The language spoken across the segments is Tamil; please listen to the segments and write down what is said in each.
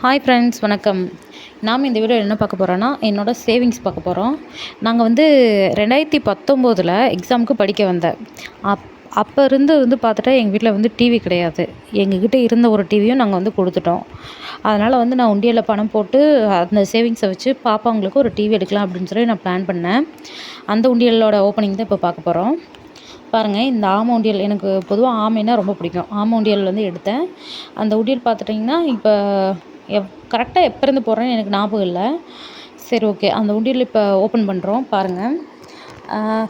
ஹாய் ஃப்ரெண்ட்ஸ், வணக்கம். நாம் இந்த வீடியோவில் என்ன பார்க்க போகிறோன்னா, என்னோடய சேவிங்ஸ் பார்க்க போகிறோம். நாங்கள் வந்து 2019 எக்ஸாமுக்கு படிக்க வந்தேன். அப்போ இருந்து பார்த்துட்டா எங்கள் வீட்டில் வந்து டிவி கிடையாது. எங்ககிட்ட இருந்த ஒரு டிவியும் நாங்கள் வந்து கொடுத்துட்டோம். அதனால் வந்து நான் உண்டியலில் பணம் போட்டு அந்த சேவிங்ஸை வச்சு பாப்பாங்களுக்கு ஒரு டிவி எடுக்கலாம் அப்படின்னு சொல்லி நான் பிளான் பண்ணேன். அந்த உண்டியலோட ஓப்பனிங் தான் இப்போ பார்க்க போகிறோம். பாருங்கள், இந்த ஆமை உண்டியல் எனக்கு பொதுவாக ஆமைன்னா ரொம்ப பிடிக்கும். ஆமை உண்டியல் வந்து எடுத்தேன். அந்த உண்டியல் பார்த்துட்டிங்கன்னா இப்போ கரெக்டாக எப்போருந்து போடுறேன்னு எனக்கு ஞாபகம் இல்லை. சரி, ஓகே. அந்த உண்டியல் இப்போ ஓப்பன் பண்ணுறோம். பாருங்கள்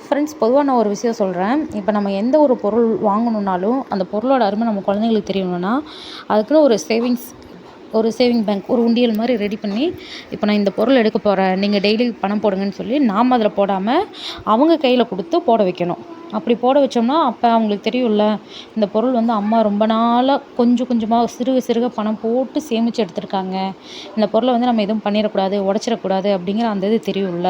ஃப்ரெண்ட்ஸ், பொதுவாக நான் ஒரு விஷயம் சொல்கிறேன். இப்போ நம்ம எந்த ஒரு பொருள் வாங்கணுன்னாலும் அந்த பொருளோட அருமை நம்ம குழந்தைங்களுக்கு தெரியணும்னா அதுக்குன்னு ஒரு சேவிங் பேங்க், ஒரு உண்டியல் மாதிரி ரெடி பண்ணி, இப்போ நான் இந்த பொருள் எடுக்க போகிறேன், நீங்கள் டெய்லி பணம் போடுங்கன்னு சொல்லி நாம் அதில் போடாமல் அவங்க கையில் கொடுத்து போட வைக்கணும். அப்படி போட வச்சோம்னா அப்போ அவங்களுக்கு தெரியும்ல, இந்த பொருள் வந்து அம்மா ரொம்ப நாளாக கொஞ்சம் கொஞ்சமாக சிறுக பணம் போட்டு சேமித்து எடுத்திருக்காங்க, இந்த பொருளை வந்து நம்ம எதுவும் பண்ணிடக்கூடாது, உடச்சிடக்கூடாது அப்படிங்கிற அந்த இது தெரியும்ல.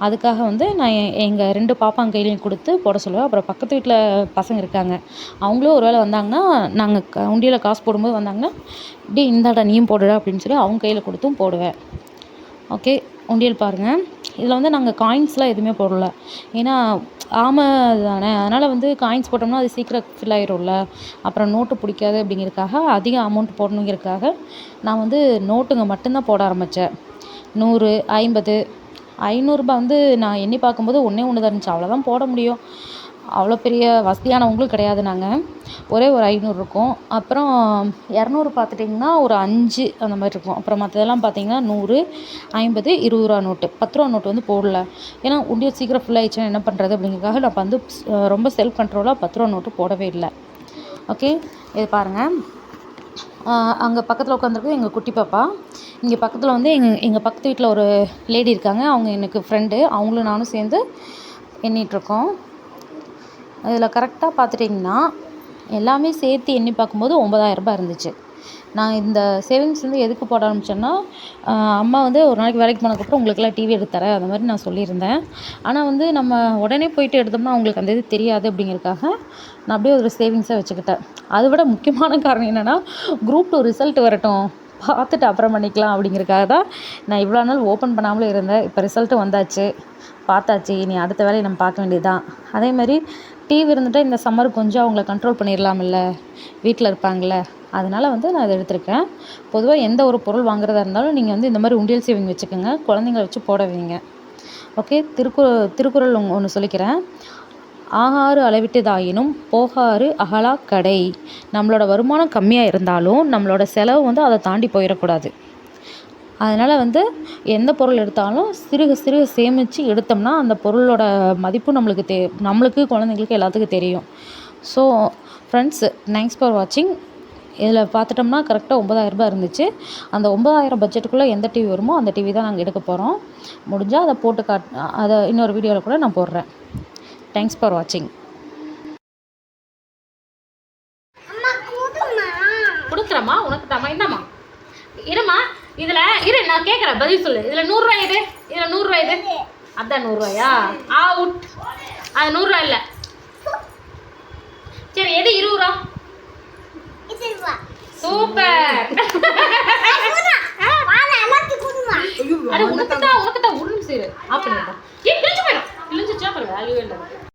அதுக்காக வந்து நான் எங்கள் 2 பாப்பாங்க கையிலையும் கொடுத்து போட சொல்லுவேன். அப்புறம் பக்கத்து வீட்டில் பசங்க இருக்காங்க, அவங்களும் ஒரு வேளை வந்தாங்கன்னா, நாங்கள் உண்டியலில் காசு போடும்போது வந்தாங்கன்னா, இப்படி இந்தாடா நீயும் போடுடா அப்படின்னு சொல்லி அவங்க கையில் கொடுத்தும் போடுவேன். ஓகே, உண்டியல் பாருங்கள். இதில் வந்து நாங்கள் காயின்ஸ்லாம் எதுவுமே போடல. ஏன்னா ஆமை தானே, அதனால் வந்து காயின்ஸ் போட்டோம்னா அது சீக்கிரம் ஃபில் ஆயிரும்ல. அப்புறம் நோட்டு பிடிக்காது அப்படிங்கிறதுக்காக, அதிக அமௌண்ட் போடணுங்கிறதுக்காக நான் வந்து நோட்டுங்க மட்டும்தான் போட ஆரம்பித்தேன். 100, 50, ₹500 வந்து நான் எண்ணி பார்க்கும்போது ஒன்றே ஒன்று தான் இருந்துச்சு. அவ்வளோதான் போட முடியும். அவ்வளோ பெரிய வசதியானவங்களும் கிடையாது நாங்கள். ஒரே ஒரு 500 இருக்கும். அப்புறம் 200 பார்த்துட்டிங்கன்னா ஒரு 5 அந்த மாதிரி இருக்கும். அப்புறம் மற்றதெல்லாம் பார்த்திங்கன்னா 100, 50, ₹20 நோட்டு, ₹10 நோட்டு வந்து போடல. ஏன்னா உண்டியல் சீக்கிரம் ஃபுல் ஆயிடுச்சுன்னா என்ன பண்ணுறது அப்படிங்கிறதுக்காக நான் வந்து ரொம்ப செல்ஃப் கண்ட்ரோலாக ₹10 நோட்டு போடவே இல்லை. ஓகே, இது பாருங்கள். அங்கே பக்கத்தில் உட்காந்துருக்கு எங்கள் குட்டி பாப்பா. இங்கே பக்கத்தில் வந்து எங்கள் பக்கத்து வீட்டில் ஒரு லேடி இருக்காங்க, அவங்க எனக்கு ஃப்ரெண்டு. அவங்களும் நானும் சேர்ந்து எண்ணிகிட்ருக்கோம். இதில் கரெக்டாக பார்த்துட்டிங்கன்னா எல்லாமே சேர்த்து எண்ணி பார்க்கும்போது ₹9,000 இருந்துச்சு. நான் இந்த சேவிங்ஸ் வந்து எதுக்கு போட ஆரம்பித்தேன்னா, அம்மா வந்து ஒரு நாளைக்கு வேலைக்கு போனதுக்கப்புறம் உங்களுக்கெல்லாம் டிவி எடுத்து தரேன் அந்த மாதிரி நான் சொல்லியிருந்தேன். ஆனால் வந்து நம்ம உடனே போயிட்டு எடுத்தோம்னா அவங்களுக்கு அந்த இது தெரியாது அப்படிங்கிறதுக்காக நான் அப்படியே ஒரு சேவிங்ஸாக வச்சுக்கிட்டேன். அதை விட முக்கியமான காரணம் என்னென்னா, குரூப் 2 ரிசல்ட் வரட்டும், பார்த்துட்டு அப்புறம் பண்ணிக்கலாம் அப்படிங்கிறதுக்காக தான் நான் இவ்வளோ நாள் ஓப்பன் பண்ணாமலே இருந்தேன். இப்போ ரிசல்ட்டும் வந்தாச்சு, பார்த்தாச்சு. இனி அடுத்த வேலையை நம்ம பார்க்க வேண்டியது தான். அதேமாதிரி டிவி இருந்துட்டால் இந்த சம்மர் கொஞ்சம் அவங்கள கண்ட்ரோல் பண்ணிடலாமில்ல, வீட்டில் இருப்பாங்கள்ல. அதனால் வந்து நான் இதை எடுத்திருக்கேன். பொதுவாக எந்த ஒரு பொருள் வாங்குறதா இருந்தாலும் நீங்கள் வந்து இந்த மாதிரி உண்டியல் சேவிங் வச்சுக்கோங்க, குழந்தைங்கள வச்சு போட வைங்க. ஓகே, திருக்குறள் ஒன்று சொல்லிக்கிறேன். ஆகாறு அளவிட்டதாயினும் போகாறு அகலா கடை. நம்மளோட வருமானம் கம்மியாக இருந்தாலும் நம்மளோட செலவு வந்து அதை தாண்டி போயிடக்கூடாது. அதனால் வந்து எந்த பொருள் எடுத்தாலும் சிறுக சேமித்து எடுத்தோம்னா அந்த பொருளோட மதிப்பு நம்மளுக்கு குழந்தைங்களுக்கு எல்லாத்துக்கும் தெரியும். ஸோ ஃப்ரெண்ட்ஸ், தேங்க்ஸ் ஃபார் வாட்சிங். இதில் பார்த்துட்டோம்னா கரெக்டாக ₹9,000 இருந்துச்சு. அந்த 9,000 பட்ஜெட்டுக்குள்ளே எந்த டிவி வருமோ அந்த டிவி தான் நாங்கள் எடுக்க போகிறோம். முடிஞ்சால் அதை போட்டு அதை இன்னொரு வீடியோவில் கூட நான் போடுறேன். தேங்க்ஸ் ஃபார் வாட்சிங். கொடுக்குறம்மா, உனக்கு தாம்மா, என்னம்மா இருமா, இதில் இரு, நான் கேட்குறேன், பதில் சொல்லு. இதில் ₹100 இது, இதில் ₹100 இது, அதான் ₹100. அவுட். அது ₹100 இல்லை.